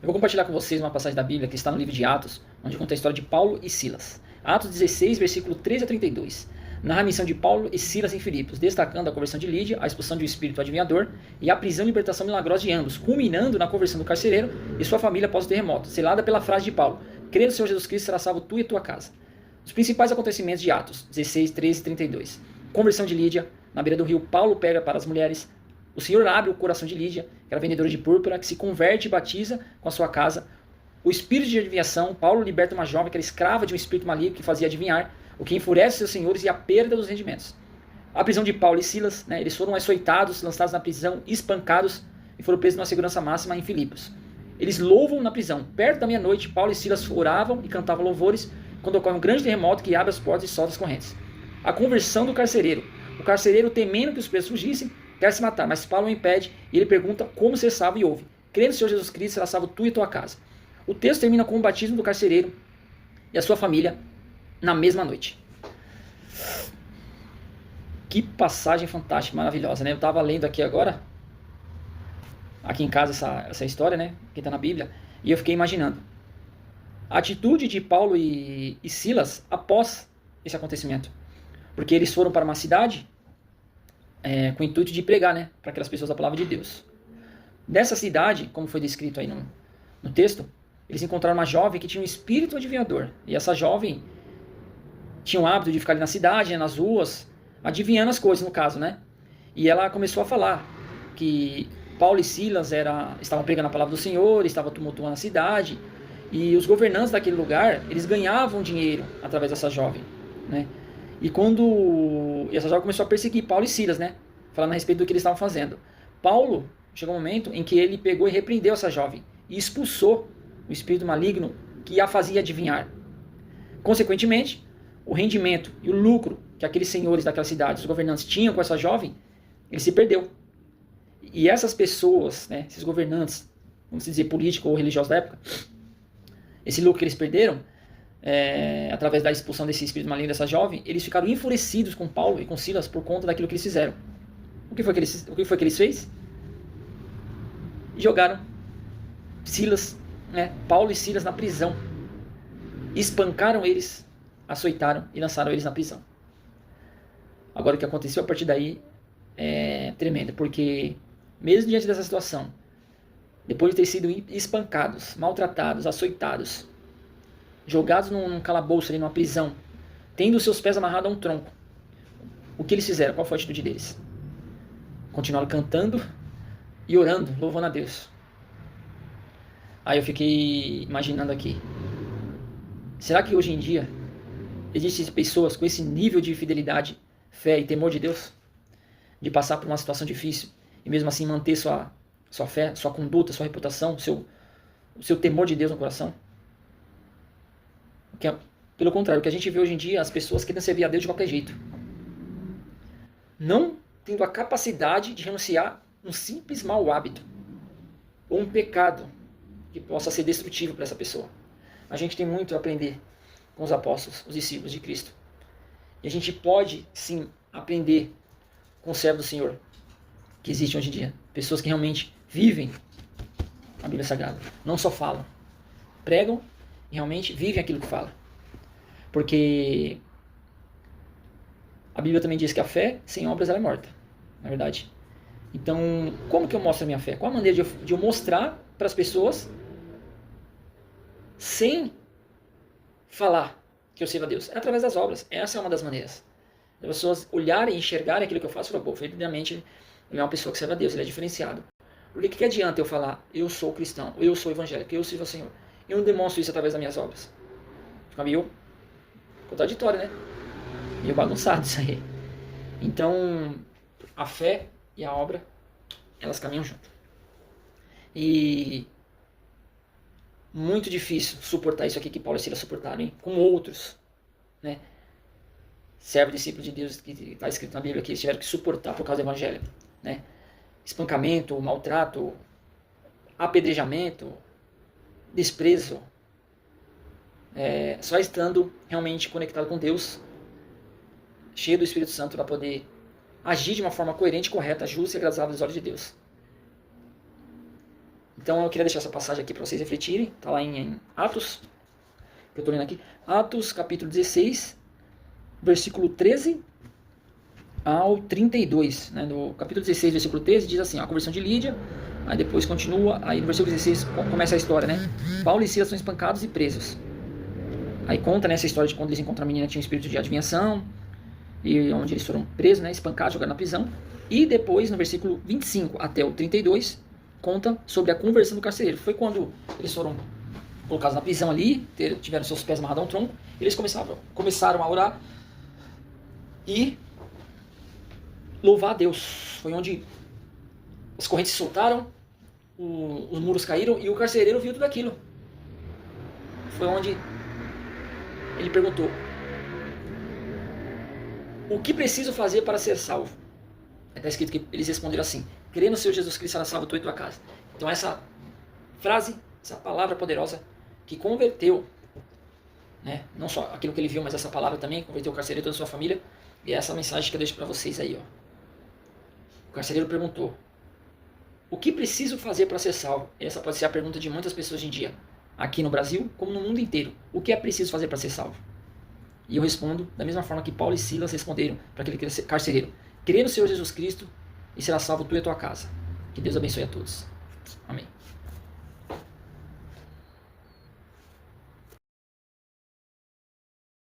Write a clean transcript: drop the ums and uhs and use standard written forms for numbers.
Eu vou compartilhar com vocês uma passagem da Bíblia que está no livro de Atos, onde conta a história de Paulo e Silas. Atos 16, versículo 13 a 32. Narra a missão de Paulo e Silas em Filipos, destacando a conversão de Lídia, a expulsão de um espírito adivinhador e a prisão e libertação milagrosa de ambos, culminando na conversão do carcereiro e sua família após o terremoto, selada pela frase de Paulo: "Crê no Senhor Jesus Cristo, será salvo tu e tua casa." Os principais acontecimentos de Atos 16, 13 e 32. Conversão de Lídia. Na beira do rio, Paulo pega para as mulheres. O Senhor abre o coração de Lídia, que era vendedora de púrpura, que se converte e batiza com a sua casa. O espírito de adivinhação. Paulo liberta uma jovem que era escrava de um espírito maligno que fazia adivinhar, o que enfurece seus senhores, e a perda dos rendimentos. A prisão de Paulo e Silas, eles foram açoitados, lançados na prisão, espancados e foram presos numa segurança máxima em Filipos. Eles louvam na prisão. Perto da meia-noite, Paulo e Silas oravam e cantavam louvores quando ocorre um grande terremoto que abre as portas e solta as correntes. A conversão do carcereiro. O carcereiro, temendo que os presos fugissem, quer se matar, mas Paulo o impede e ele pergunta como ser salvo e ouve: "Crê no Senhor Jesus Cristo, será salvo tu e tua casa." O texto termina com o batismo do carcereiro e a sua família na mesma noite. Que passagem fantástica, maravilhosa, né? Eu estava lendo aqui agora, aqui em casa, essa história, né? Que está na Bíblia, e eu fiquei imaginando a atitude de Paulo e Silas após esse acontecimento. Porque eles foram para uma cidade com o intuito de pregar, né, para aquelas pessoas a palavra de Deus. Nessa cidade, como foi descrito aí no texto, eles encontraram uma jovem que tinha um espírito adivinhador. E essa jovem tinha o hábito de ficar ali na cidade, nas ruas, adivinhando as coisas, no caso, né? E ela começou a falar que Paulo e Silas estavam pregando a palavra do Senhor, estavam tumultuando a cidade, e os governantes daquele lugar, eles ganhavam dinheiro através dessa jovem, né? E essa jovem começou a perseguir Paulo e Silas, né? Falando a respeito do que eles estavam fazendo. Paulo, chegou um momento em que ele pegou e repreendeu essa jovem e expulsou o espírito maligno que a fazia adivinhar. Consequentemente, o rendimento e o lucro que aqueles senhores daquela cidade, os governantes, tinham com essa jovem, ele se perdeu. E essas pessoas, né, esses governantes, vamos dizer políticos ou religiosos da época, esse lucro que eles perderam, através da expulsão desse espírito maligno dessa jovem, eles ficaram enfurecidos com Paulo e com Silas por conta daquilo que eles fizeram. O que foi que eles fez? Jogaram Paulo e Silas na prisão. Espancaram eles, açoitaram e lançaram eles na prisão. Agora, o que aconteceu a partir daí é tremendo, porque mesmo diante dessa situação, depois de ter sido espancados, maltratados, açoitados, jogados num calabouço ali, numa prisão, tendo os seus pés amarrados a um tronco, o que eles fizeram? Qual foi a atitude deles? Continuaram cantando e orando, louvando a Deus. Aí eu fiquei imaginando aqui, será que hoje em dia existem pessoas com esse nível de fidelidade, fé e temor de Deus, de passar por uma situação difícil e mesmo assim manter sua fé, sua conduta, sua reputação, o seu temor de Deus no coração? Pelo contrário, o que a gente vê hoje em dia, as pessoas querem servir a Deus de qualquer jeito, não tendo a capacidade de renunciar um simples mau hábito ou um pecado que possa ser destrutivo para essa pessoa. A gente tem muito a aprender com os apóstolos, os discípulos de Cristo. E a gente pode, sim, aprender com o servo do Senhor que existe hoje em dia. Pessoas que realmente vivem a Bíblia Sagrada. Não só falam, pregam e realmente vivem aquilo que falam. Porque a Bíblia também diz que a fé sem obras ela é morta, na verdade. Então, como que eu mostro a minha fé? Qual a maneira de eu mostrar para as pessoas sem falar que eu sirvo a Deus? É através das obras. Essa é uma das maneiras. As pessoas olharem e enxergarem aquilo que eu faço e falar: pô, verdadeiramente ele é uma pessoa que serve a Deus, ele é diferenciado. Porque que adianta eu falar: eu sou cristão, eu sou evangélico, eu sirvo ao Senhor? Eu não demonstro isso através das minhas obras. Fica meio contraditório, né? Meio bagunçado isso aí. Então, a fé e a obra, elas caminham junto. E muito difícil suportar isso aqui que Paulo e Silas suportaram, hein? Com outros, né? Servo discípulo de Deus, que está escrito na Bíblia, que eles tiveram que suportar por causa do Evangelho, né? Espancamento, maltrato, apedrejamento, desprezo, só estando realmente conectado com Deus, cheio do Espírito Santo, para poder agir de uma forma coerente, correta, justa e agradável aos olhos de Deus. Então eu queria deixar essa passagem aqui para vocês refletirem. Está lá em Atos, que eu estou lendo aqui. Atos, capítulo 16, versículo 13 ao 32. Né? No capítulo 16, versículo 13, diz assim, a conversão de Lídia. Aí depois continua, aí no versículo 16 começa a história, né? Paulo e Silas são espancados e presos. Aí conta nessa história de quando eles encontram a menina que tinha um espírito de adivinhação, e onde eles foram presos, né, espancados, jogados na prisão. E depois, no versículo 25 até o 32, conta sobre a conversão do carcereiro. Foi quando eles foram colocados na prisão ali, tiveram seus pés amarrados a um tronco, eles começaram a orar e louvar a Deus. Foi onde as correntes se soltaram, os muros caíram e o carcereiro viu tudo aquilo. Foi onde ele perguntou: o que preciso fazer para ser salvo? Está escrito que eles responderam assim: crê no Senhor Jesus Cristo, será salvo tu e tua casa. Então essa frase, essa palavra poderosa que converteu, né, não só aquilo que ele viu, mas essa palavra também converteu o carcereiro e toda a sua família. E é essa mensagem que eu deixo para vocês aí, ó. O carcereiro perguntou: o que preciso fazer para ser salvo? Essa pode ser a pergunta de muitas pessoas hoje em dia, aqui no Brasil, como no mundo inteiro. O que é preciso fazer para ser salvo? E eu respondo da mesma forma que Paulo e Silas responderam para aquele carcereiro: crê no Senhor Jesus Cristo e será salvo tu e a tua casa. Que Deus abençoe a todos. Amém.